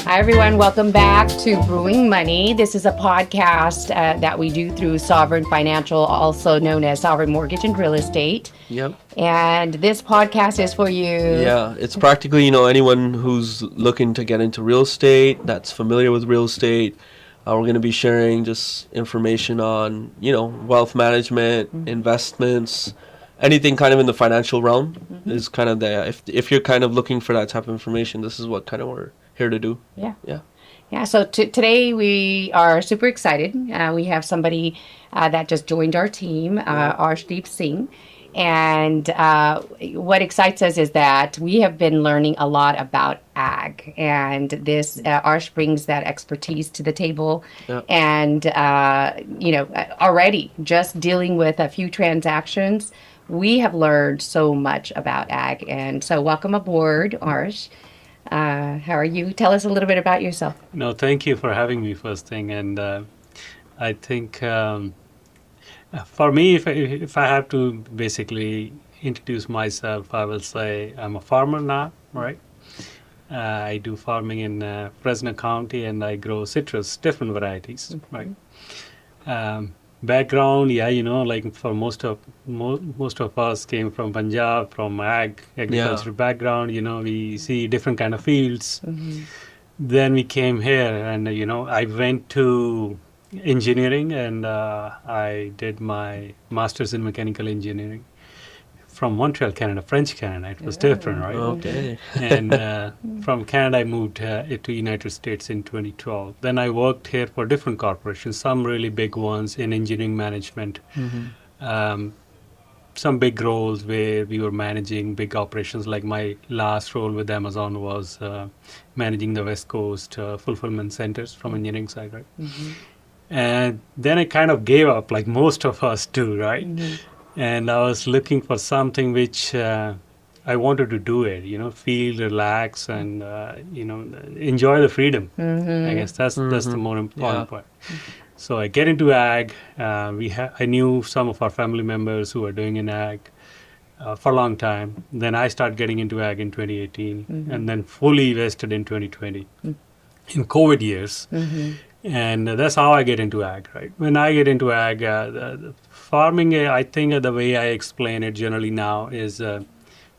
Hi, everyone. Welcome back to Brewing Money. This is a podcast that we do through Sovereign Financial, also known as Sovereign Mortgage and Real Estate. Yep. And this podcast is for you. Yeah, it's practically, anyone who's looking to get into real estate, that's familiar with real estate. We're going to be sharing just information on, wealth management, investments, anything kind of in the financial realm is kind of there. If you're kind of looking for that type of information, this is what kind of we're here to do. Yeah. So today we are super excited. We have somebody that just joined our team, Arsh Deep Singh. And what excites us is that we have been learning a lot about ag, and this Arsh brings that expertise to the table. And already just dealing with a few transactions, we have learned so much about ag. And so, welcome aboard, Arsh. How are you? Tell us a little bit about yourself. No, thank you for having me, first thing. And I think for me, if I have to basically introduce myself, I will say I'm a farmer now, right? I do farming in Fresno County, and I grow citrus, different varieties, right? Background, like for most of us came from Punjab, from agriculture background. We see different kind of fields. Then we came here, and I went to engineering, and I did my master's in mechanical engineering from Montreal, Canada, French Canada. It was different, right? Okay. And from Canada, I moved to United States in 2012. Then I worked here for different corporations, some really big ones in engineering management. Some big roles where we were managing big operations. Like my last role with Amazon was managing the West Coast fulfillment centers from engineering side, right? And then I kind of gave up, like most of us do, right? And I was looking for something which I wanted to do it, feel, relax, and enjoy the freedom. I guess that's the more important part. So I get into ag. I knew some of our family members who were doing in ag for a long time. Then I started getting into ag in 2018, and then fully vested in 2020, in COVID years. And that's how I get into ag, right? When I get into ag, the farming, I think the way I explain it generally now is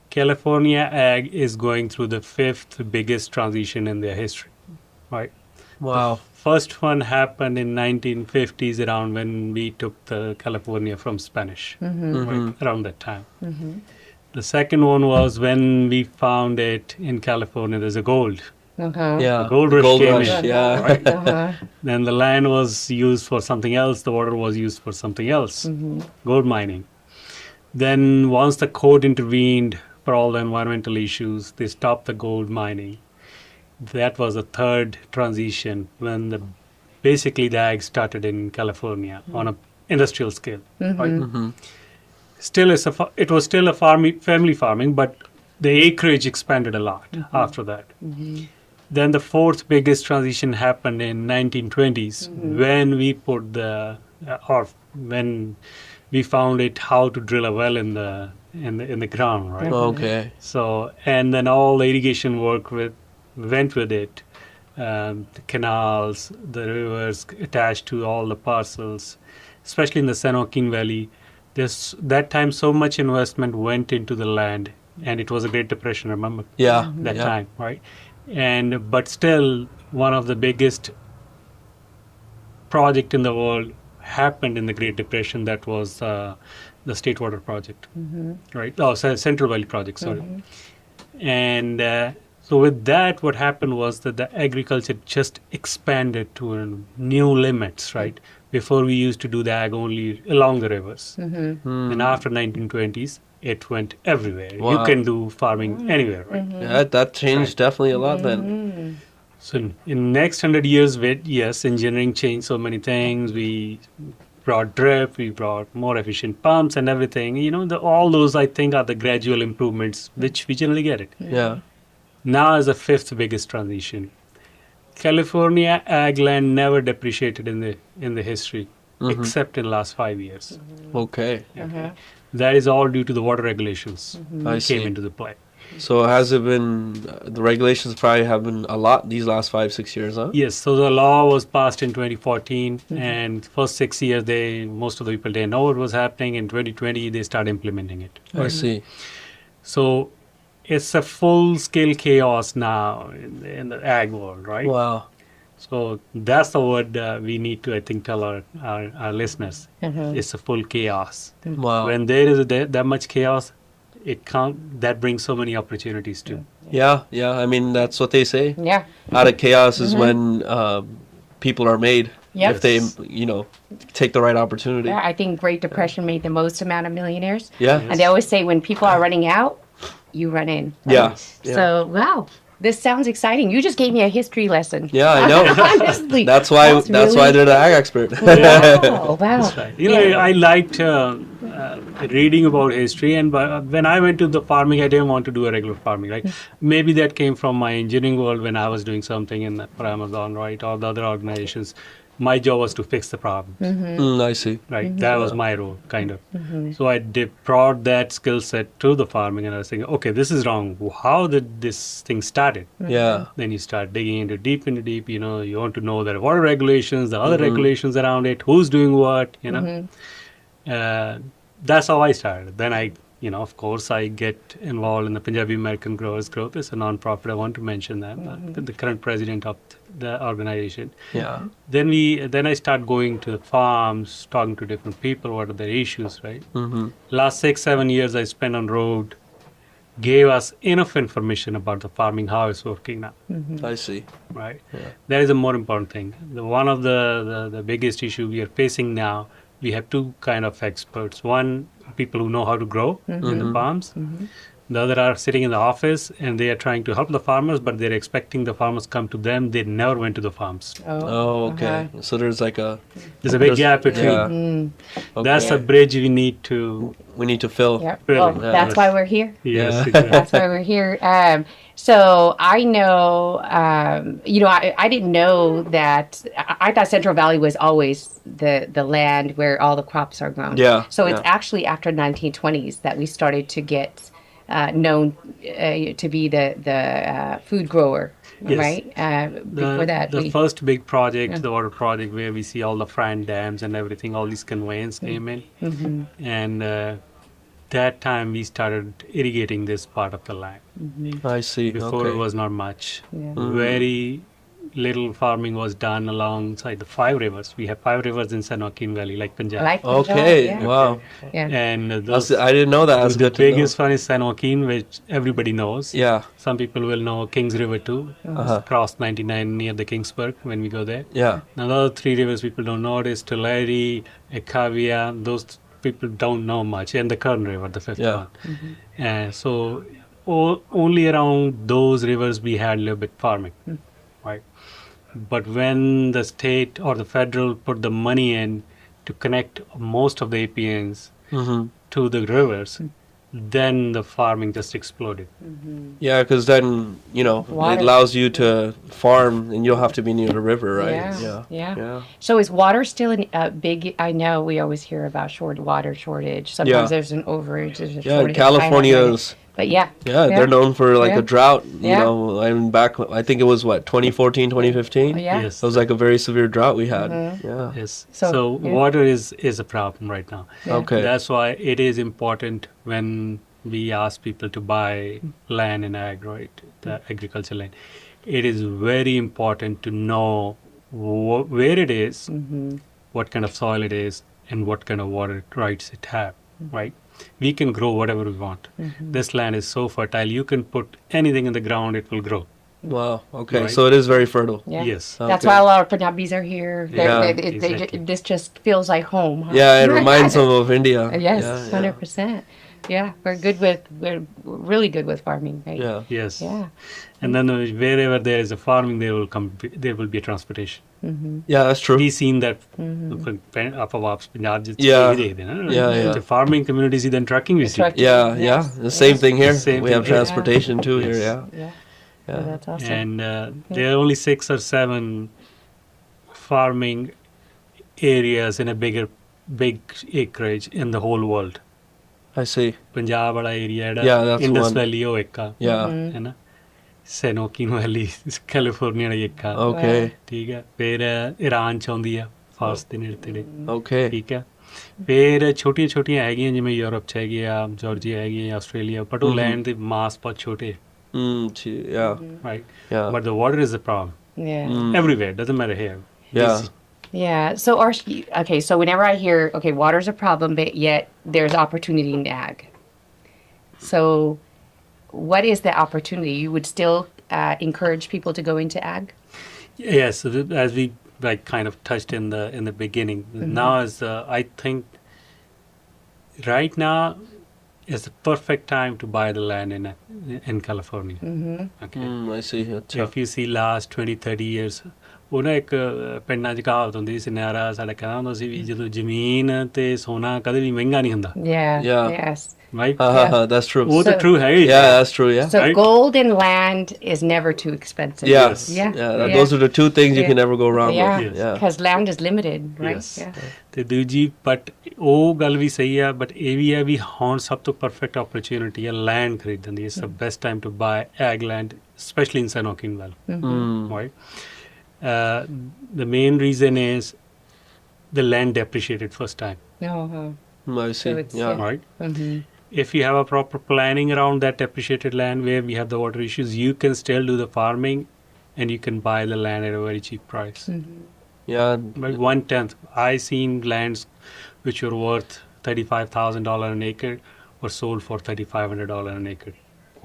California ag is going through the 5th biggest transition in their history, right? Wow. The first one happened in 1950s, around when we took the California from Spanish, right, around that time. The second one was when we found it in California, there's a gold. Yeah, gold rush rush, in, right? Then the land was used for something else, the water was used for something else, gold mining. Then once the court intervened for all the environmental issues, they stopped the gold mining. That was the third transition when basically the ag started in California on an industrial scale. Right? Still, it was still a family farming, but the acreage expanded a lot after that. Then the 4th biggest transition happened in 1920s when we put when we found it how to drill a well in the ground, right? Okay. So, and then all the irrigation work went with it. The canals, the rivers attached to all the parcels, especially in the San Joaquin Valley. There's that time so much investment went into the land, and it was a Great Depression, remember? Yeah. That time, right? But still, one of the biggest project in the world happened in the Great Depression. That was the State Water Project, right? Oh, Central Valley Project, sorry. And so with that, what happened was that the agriculture just expanded to new limits, right? Before we used to do the ag only along the rivers. And after 1920s, it went everywhere. Wow. You can do farming anywhere, right? Yeah, that changed definitely a lot then. So in next 100 years, yes, engineering changed so many things. We brought drip, we brought more efficient pumps and everything. All those, I think, are the gradual improvements, which we generally get it. Yeah. Now is the 5th biggest transition. California ag land never depreciated in the history, except in the last 5 years. Okay. That is all due to the water regulations I see. came into the play. So has it been, the regulations probably have been a lot these last 5-6 years, huh? Yes, so the law was passed in 2014, and first 6 years, most of the people didn't know what was happening. In 2020, they started implementing it. I see. So it's a full-scale chaos now in the ag world, right? Wow. So that's the word we need to, I think, tell our listeners. It's a full chaos. Wow. When there is that much chaos, that brings so many opportunities too. Yeah. I mean, that's what they say. Yeah. Out of chaos is when people are made. Yep. If they, take the right opportunity. Yeah, I think Great Depression made the most amount of millionaires. Yeah. And they always say when people are running out, you run in. Yeah. So, wow. This sounds exciting. You just gave me a history lesson. Yeah, I know. Honestly. That's why they're the ag expert. Wow. That's right. I liked reading about history, and when I went to the farming, I didn't want to do a regular farming. Like maybe that came from my engineering world when I was doing something for Amazon, right, or the other organizations. My job was to fix the problem. I see. Right, that was my role, kind of. So I brought that skill set to the farming, and I was thinking, okay, this is wrong. How did this thing started? Yeah. Then you start digging into deep. You want to know the water regulations, the other regulations around it, who's doing what. That's how I started. Then of course, I get involved in the Punjabi American Growers Growth. It's a non-profit. I want to mention that. The current president of the organization. Yeah. Then I start going to the farms, talking to different people. What are their issues, right? Last 6-7 years I spent on road, gave us enough information about the farming, how it's working now. I see. Right. Yeah. That is a more important thing. One of the biggest issue we are facing now. We have two kind of experts. One, people who know how to grow in the farms. The other are sitting in the office and they are trying to help the farmers, but they're expecting the farmers come to them. They never went to the farms. Oh, okay. So there's like There's a big gap between. Yeah. Okay. That's a bridge we need to. We need to fill. Yep. Really? Well, Yeah. that's why we're here. Yes, Yeah. exactly. That's why we're here. So I know, I didn't know that. I thought Central Valley was always the land where all the crops are grown. Yeah, So it's yeah. actually after 1920s that we started to get known to be the food grower, Yes. right? Before that, The first big project, the water project, where we see all the Fran dams and everything, all these conveyance came in, and that time we started irrigating this part of the land. I see. Before Okay. it was not much. Yeah. Very little farming was done alongside the 5 rivers. We have 5 rivers in San Joaquin Valley, like Punjab. like Punjab, Okay. yeah. Wow. Yeah. And I didn't know that. That's the good to know. biggest one is San Joaquin, which everybody knows. Yeah. Some people will know Kings River too. Cross 99 near the Kingsburg when we go there. Yeah. Now, the other 3 rivers people don't know is Tulare, Ekavia. Those people don't know much. And the Kern River, the 5th Yeah. one. So only around those rivers we had a little bit farming, right? But when the state or the federal put the money in to connect most of the APNs to the rivers, then the farming just exploded. Yeah, because then, Water. it allows you to farm and you'll have to be near the river, right? Yeah. So is water still a big? I know we always hear about water shortage. Sometimes Yeah. there's an overage. There's a Yeah, shortage. California's. But yeah. They're known for like Yeah. a drought, Yeah. and back, I think it was 2014, 2015? Yeah. Yes. It was like a very severe drought we had. Yeah. Yes. So, So yeah. water is a problem right now. Yeah. Okay. That's why it is important when we ask people to buy land in ag, right? The agriculture land. It is very important to know where it is, what kind of soil it is, and what kind of water rights it have, right? We can grow whatever we want. This land is so fertile, you can put anything in the ground, it will grow. Wow. Okay. Right. So it is very fertile. Yeah. Yes. That's Okay. why a lot of Punjabis are here. Yeah, exactly. This just feels like home. Huh? Yeah, it reminds them of India. Yes, Yeah, 100%. Yeah, we're really good with farming, right? Yeah. Yes. Yeah. And then wherever there is a farming, there will be a transportation. Yeah, that's true. We've seen that ਆਪਾਂ ਵਾਪਸ ਪੰਜਾਬ ਚ Yeah. ਇਹ ਦੇਖਦੇ ਨਾ Yeah. The farming community C then trucking we see. Trucking. Yeah, Yes. yeah. The same thing here. Same We thing have here. transportation too here, Yes. yeah. Yeah. Yeah. Oh, that's awesome. And there are only 6 or 7 farming areas in a big acreage in the whole world, I see. Punjab ਵਾਲਾ area Yeah, ਜਿਹੜਾ that's Indus one. ਵੈਲੀ ਉਹ ਇੱਕ ਆ Yeah. ਹੈ ਨਾ ਸੈਨੋਕਿਨ ਵੈਲੀ California ਵਾਲੀ ਇੱਕ ਆ Okay. ਠੀਕ ਹੈ ਫਿਰ ਇਰਾਨ ਚ ਆਉਂਦੀ ਆ ਫਾਰਸ ਦੇ ਨੇੜੇ ਤੇੜੇ Okay. ਠੀਕ ਹੈ ਫਿਰ ਛੋਟੀਆਂ ਛੋਟੀਆਂ ਹੈਗੀਆਂ ਜਿਵੇਂ ਯੂਰਪ ਚ ਹੈਗੀ ਆ ਜਾਰਜੀਆ ਹੈਗੀ ਆ ਆਸਟ੍ਰੇਲੀਆ ਬਟ ਉਹ ਲੈਂਡ ਦੇ ਮਾਸ ਬਹੁਤ ਛੋਟੇ Yeah. Right Yeah. But the water is a problem Yeah. everywhere doesn't matter here. Yeah. This- Yeah. So, Arsh, okay, so whenever I hear, okay, water's a problem, but yet there's opportunity in ag. So, what is the opportunity? You would still encourage people to go into ag? Yes, so as we like kind of touched in the beginning. Now is I think right now is the perfect time to buy the land in California. Okay. I see. Achha. If you see last 20-30 years ਉਹ ਨਾ ਇੱਕ ਪਿੰਡਾਂ 'ਚ ਕਹਾਵਤ ਹੁੰਦੀ ਸੀ ਨਿਆਰਾ ਸਾਡਾ ਕਹਿੰਦਾ ਹੁੰਦਾ ਸੀ ਵੀ ਜਦੋਂ ਜ਼ਮੀਨ ਤੇ ਸੋਨਾ ਕਦੇ ਵੀ ਮਹਿੰਗਾ ਨਹੀਂ ਹੁੰਦਾ Yeah. Yeah. Yes. Right That's true. ਉਹ ਤਾਂ So- true ਹੈ ਹੀ Yeah, that's true. Yeah. So, Right? gold and land is never too expensive. Yes. Yeah. Those are the two things you Yeah. can never go wrong Yeah. with. Yeah. Because land is limited, right? Yes. Yeah. ਤੇ ਦੂਜੀ but ਉਹ ਗੱਲ ਵੀ ਸਹੀ ਆ but ਇਹ ਵੀ ਹੈ ਵੀ ਹੁਣ ਸਭ ਤੋਂ ਪਰਫੈਕਟ ਓਪਰਚੁਨਿਟੀ ਹੈ ਲੈਂਡ ਖਰੀਦਣ ਦੀ it's the best time to buy ag land specially in San Joaquin valley right? The main reason is the land depreciated first time, Uh-huh. I see. it's, Yeah. right? Mm-hmm. If you have a proper planning around that depreciated land where we have the water issues, you can still do the farming and you can buy the land at a very cheap price. Yeah. Like 1/10. I seen lands which were worth $35,000 an acre were sold for $3,500 an acre.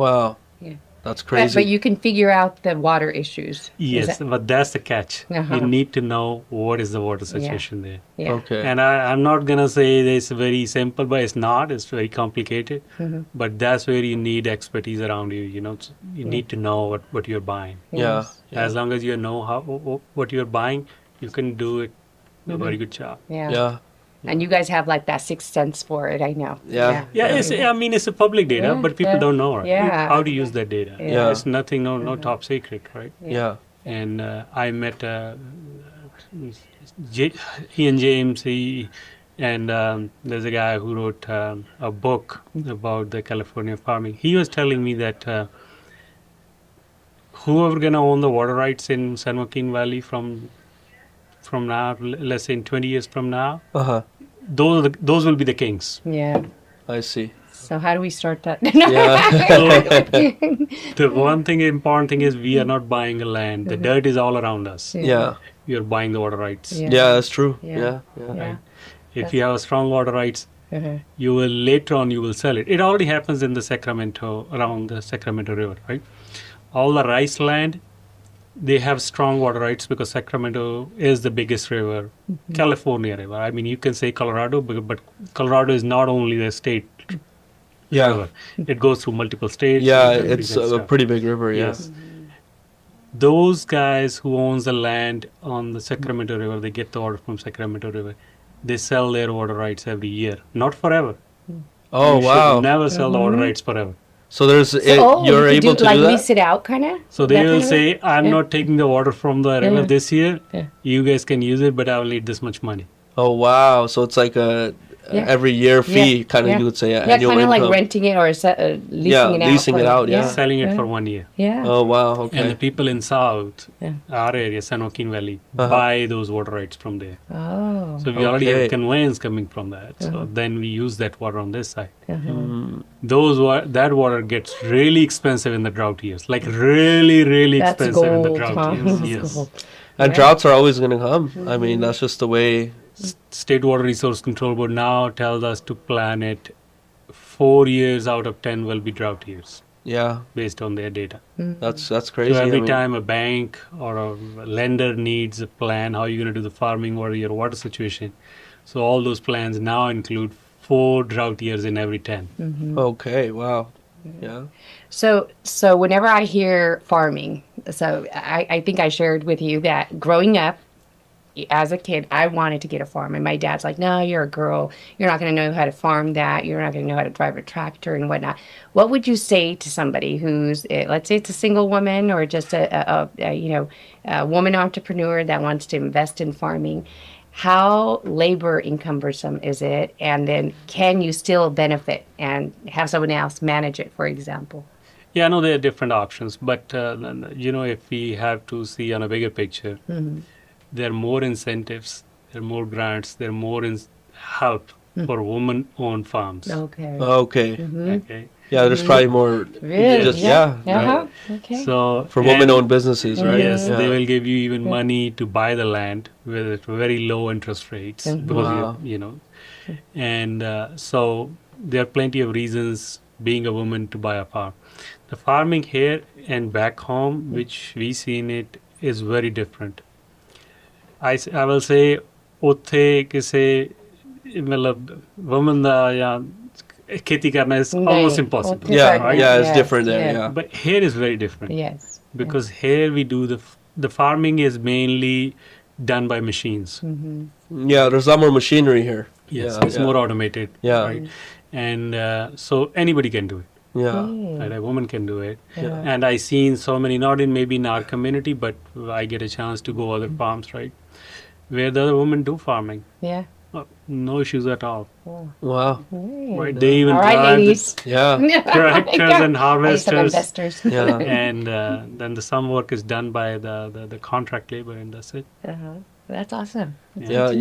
Wow. Yeah. That's crazy. But you can figure out the water issues. Is Yes, that- but that's the catch. Uh-huh. You need to know what is the water situation there. Yeah. Okay. And I'm not gonna say it's very simple, but it's not. It's very complicated. But that's where you need expertise around you. You know, you need to know what you're buying. Yeah. Yes. As long as you know what you're buying, you can do it a very good job. Yeah. Yeah. And you guys have like that sixth sense for it, I know. Yeah. Yeah, I mean it's a public data, Yeah, but people yeah, don't know right? yeah. how to use that data. Yeah. It's nothing, no top secret, right? Yeah. And I met Ian James. And there's a guy who wrote a book about the California farming. He was telling me that whoever gonna own the water rights in San Joaquin Valley from now, let's say in 20 years from now, Uh-huh. those will be the kings. Yeah. I see. So how do we start that? Yeah. The one thing, important thing is we are not buying a land. The dirt is all around us. Yeah. We are buying the water rights. Yeah. Yeah, that's true. Yeah. Yeah. Yeah. Yeah. If you have strong water rights, Uh-huh. you will later on you will sell it. It already happens in the Sacramento, around the Sacramento River, right? All the rice land, they have strong water rights because Sacramento is the biggest river, California river. I mean, you can say Colorado, but Colorado is not only the state Yeah. river. It goes through multiple states. Yeah, and countries it's and a stuff. pretty big river. Yeah. Yes. Those guys who owns the land on the Sacramento River, they get the water from Sacramento River. They sell their water rights every year, not forever. Oh You should wow. never sell the water rights forever. So there's So, you're you could able to like do that. lease it out, kind of. So they will say, I'm Yeah. not taking the water from the river Yeah. this year. Yeah. You guys can use it, but I will need this much money. Oh wow. So it's like a Yeah. every year fee Yeah. kind of Yeah. you would say Yeah, annual kind of like income. renting it or leasing Yeah, it out. leasing it out, yeah. Selling it Yeah. for 1 year. Yeah. Oh wow. And Okay. the people in South, Yeah. our area, San Joaquin Valley, Uh-huh. buy those water rights from there. Oh. So we already Okay. have conveyance coming from that. So then we use that water on this side. Uh-huh. That water gets really expensive in the drought years, like really That's expensive in the gold, drought huh? years. That's Yes. gold. And Yeah. droughts are always going to come. I mean, that's just the way. State Water Resource Control Board now tells us to plan it 4 years out of 10 will be drought years Yeah. based on their data. That's crazy. So I every mean, time a bank or a lender needs a plan, how you're going to do the farming, what are your water situation. So all those plans now include 4 drought years in every 10. Okay. Wow. Yeah. So whenever I hear farming, so I think I shared with you that growing up as a kid, I wanted to get a farm. And my dad's like, no, you're a girl. You're not going to know how to farm that. You're not going to know how to drive a tractor and whatnot. What would you say to somebody who's, let's say it's a single woman or just a woman entrepreneur that wants to invest in farming? how labor encumbersome is it? And then can you still benefit and have someone else manage it, for example? Yeah, I know there are different options, but if we have to see on a bigger picture, there are more incentives, there are more grants, there are more help for women-owned farms. Okay. Okay. Okay. Yeah, there's probably more Really? just Yeah. yeah, Uh-huh. Okay. So for and- women-owned businesses, right? Yes, Yeah. they will give you even money to buy the land with very low interest rates because Wow. and so there are plenty of reasons being a woman to buy a farm. The farming here and back home, which we see in it, is very different. I will say ਉੱਥੇ ਕਿਸੇ ਮਤਲਬ woman ਦਾ ਜਾਂ खेती करना is almost Nahin. impossible. Okay, Yeah, right. yeah, it's Yes, different there. yes. Yeah. But here is very different. Yes. Because here we do the farming is mainly done by machines. Yeah, there's a lot more machinery here. Yes, Yeah, it's yeah. more automated. Yeah. Right? And so anybody can do it. Yeah. Right? A woman can do it. Yeah. And I seen so many, not in maybe in our community, but I get a chance to go other farms, right, where the other women do farming. Yeah. No issues at all. Wow. Right? They even All right, drive the ladies. Yeah. tractors and Some harvesters. investors. Yeah. And then some work is done by the contract labor, and that's it. Uh-huh. That's awesome. Yeah.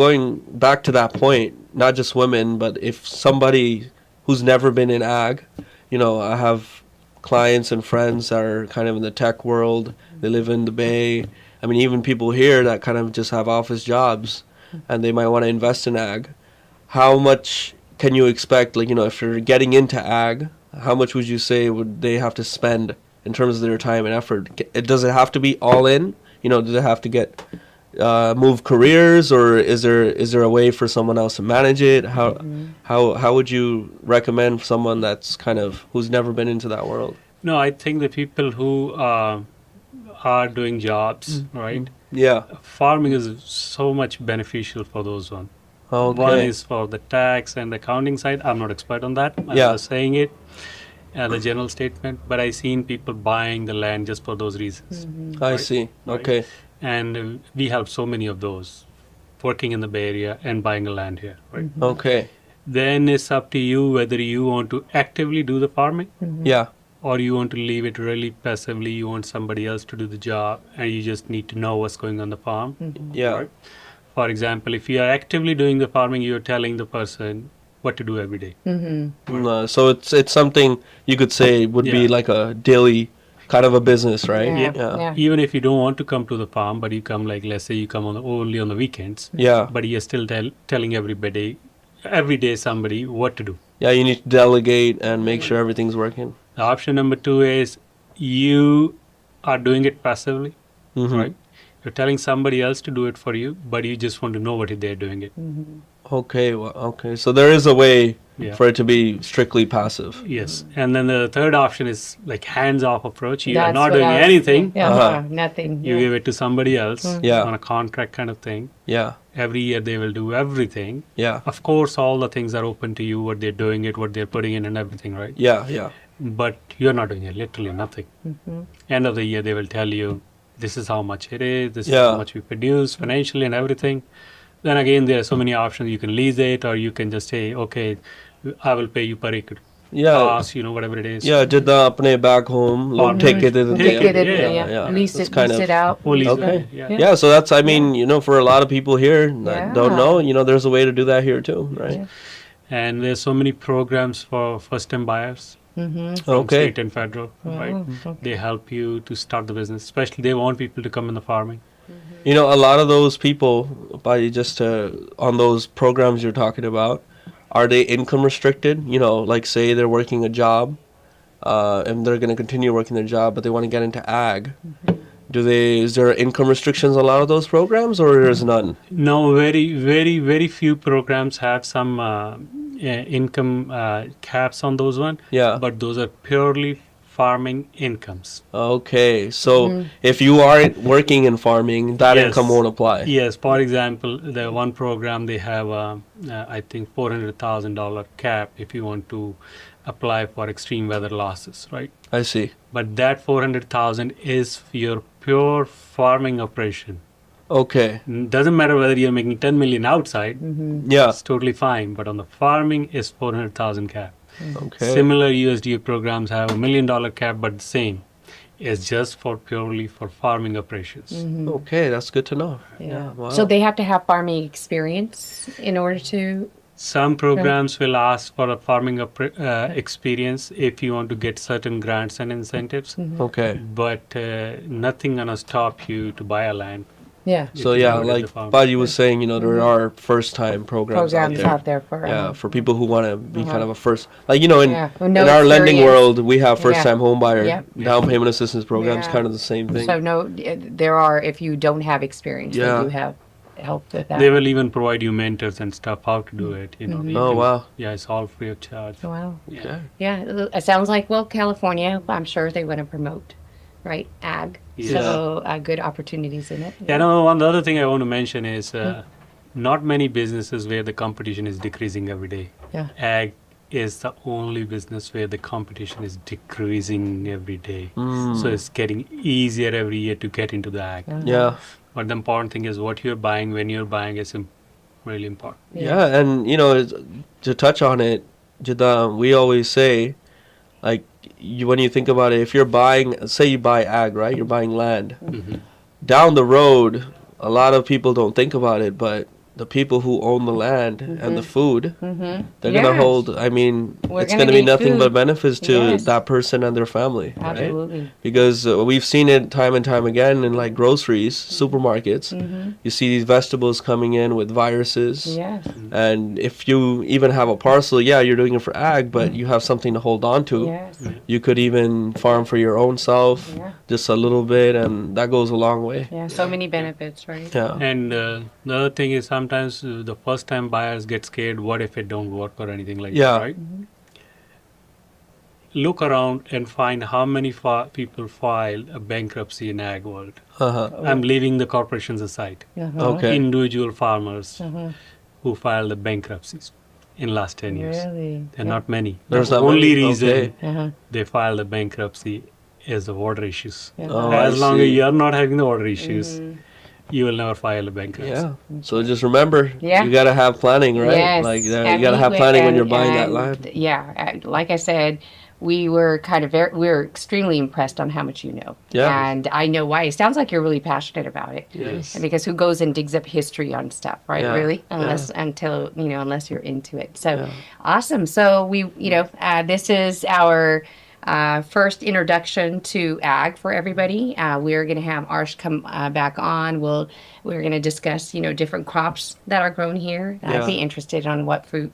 Going back to that point, not just women, but if somebody who's never been in ag, I have clients and friends that are kind of in the tech world. They live in the Bay. I mean, even people here that kind of just have office jobs, and they might want to invest in ag. How much can you expect? Like, if you're getting into ag, how much would you say would they have to spend in terms of their time and effort? Does it have to be all in? Do they have to get move careers, or is there a way for someone else to manage it? How would you recommend someone that's who's never been into that world? No, I think the people who are doing jobs, right? Yeah. Farming is so much beneficial for those one. Okay. One is for the tax and the accounting side. I'm not expert on that. I'm Yeah. just saying it as a general statement. But I've seen people buying the land just for those reasons. I see. Right. Okay. And we help so many of those working in the Bay Area and buying a land here. Right. Okay. Then it's up to you whether you want to actively do the farming Yeah. or you want to leave it really passively. You want somebody else to do the job and you just need to know what's going on the farm. Yeah. Right? For example, if you are actively doing the farming, you're telling the person what to do every day. So it's something you could say would be Yeah. like a daily kind of a business, right? Yeah. Even if you don't want to come to the farm, but you come, like, let's say you come only on the weekends, Yeah. but you're still telling every day somebody what to do. Yeah, you need to delegate and make sure everything's working. The option number 2 is you are doing it passively, right? You're telling somebody else to do it for you, but you just want to know what they're doing it. Okay, okay. So there is a way Yeah. for it to be strictly passive. Yes. And then the third option is like hands-off approach. You are That's not what doing I was- anything. Yeah. Uh-huh. Nothing. You Yeah. give it to somebody else Yeah. on a contract kind of thing. Yeah, Every year they will do everything. yeah, Of course, all the things are open to you, what they're doing it, what they're putting in and everything, right? yeah, yeah. But you're not doing it, literally nothing. End of the year, they will tell you, this is how much it is, this is Yeah. how much we produce financially and everything. Then again, there are so many options. You can lease it, or you can just say, okay, I will pay you per acre. Yeah, Cost, whatever it is. yeah. Did the apne back home Or take it? Take it, Yeah. Lease That's it out. Or lease it, Okay. yeah. Yeah, so that's, I mean, for a lot of people here that don't Yeah. know, there's a way to do that here too, right? Yeah. And there's so many programs for first-time buyers from Okay. state and federal, right? They help you to start the business. Especially, they want people to come in the farming. A lot of those people, by just on those programs you're talking about, are they income restricted? Like say they're working a job, and they're going to continue working their job, but they want to get into ag. Is there income restrictions on a lot of those programs, or there's none? No, very, very, very few programs have some income caps on those one. Yeah. But those are purely farming incomes. Okay, so if you aren't working in farming, that Yes. income won't apply. Yes, for example, the one program they have, I think, $400,000 cap if you want to apply for extreme weather losses, right? I see. But that 400,000 is your pure farming operation. Okay. Doesn't matter whether you're making 10 million outside, Yeah. it's totally fine. But on the farming is 400,000 cap. Okay. Similar USDA programs have $1 million cap, but the same. It's just for purely for farming operations. Okay, that's good to know. Yeah. Wow. So they have to have farming experience in order to. Some programs will ask for a farming experience if you want to get certain grants and incentives, Okay. but nothing gonna stop you to buy a land. Yeah. So If you yeah, do it at like the farm. Badi was saying, there are first-time programs Programs out there for. Yeah, for people who want to be kind of a first, like in Yeah, who know in our lending experience. world, we have first-time home buyer Yep. down payment assistance programs, Yeah. kind of the same thing. So no, there are. If you don't have experience, Yeah. they do have help with that. They will even provide you mentors and stuff how to do it. You Oh can- wow. Yeah, it's all free of charge. Wow. Okay. Yeah, it sounds like California. I'm sure they want to promote, right? Ag. Yeah. So good opportunities in it. Yeah, no, one the other thing I want to mention is not many businesses where the competition is decreasing every day. Yeah. Ag is the only business where the competition is decreasing every day. So it's getting easier every year to get into the ag. Yeah. But the important thing is what you're buying, when you're buying is really important. Yeah, and to touch on it, Jida, we always say, like, when you think about it, if you're buying, say you buy ag, right? You're buying land. Down the road, a lot of people don't think about it, but the people who own the land and the food, they're gonna Yes. hold. I mean, We're it's gonna gonna be need nothing but food. benefits to Yes. that person and their family, right? Absolutely. Because we've seen it time and time again in like groceries, supermarkets. You see these vegetables coming in with viruses. Yes. And if you even have a parcel, yeah, you're doing it for ag, but you have something to hold on to. Yes. You could even farm for your own self, Yeah. just a little bit, and that goes a long way. Yeah. So many benefits, right? Yeah. And the other thing is sometimes the first time buyers get scared, what if it don't work or anything like Yeah. that, right? Look around and find how many people file a bankruptcy in ag world. Uh-huh. I'm leaving the corporations aside. Okay. Individual farmers who file the bankruptcies in last 10 years. Really? They're not many. There's the not only many? reason Okay. Uh-huh. they file the bankruptcy is the water issues. Oh, As I long as see. you're not having the water issues, you will never file a bankruptcy. Yeah. So just remember, Yeah. you gotta have planning, right? Yes. Like you And gotta have we- planning when and- you're buying that and, land. Yeah, like I said, we were we were extremely impressed on how much you know. Yeah. And I know why. It sounds like you're really passionate about it. Yes. Because who goes and digs up history on stuff, right? Yeah. Really, unless you're into it. So Yeah. awesome. So this is our first introduction to ag for everybody. We're going to have Arsh come back on. We're going to discuss different crops that are grown here. Yeah. I'd be interested on what fruit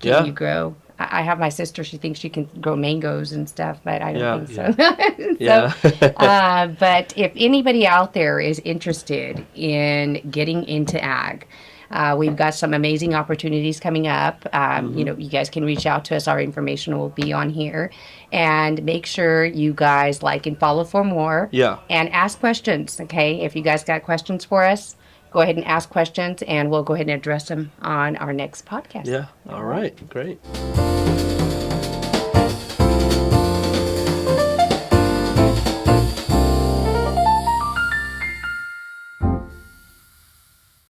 can Yeah. you grow. I have my sister. She thinks she can grow mangoes and stuff, but I don't Yeah. think so. Yeah. But if anybody out there is interested in getting into ag, we've got some amazing opportunities coming up. You guys can reach out to us. Our information will be on here. And make sure you guys like and follow for more. Yeah. And ask questions, okay? If you guys got questions for us, go ahead and ask questions, and we'll go ahead and address them on our next podcast. Yeah. All right. Great.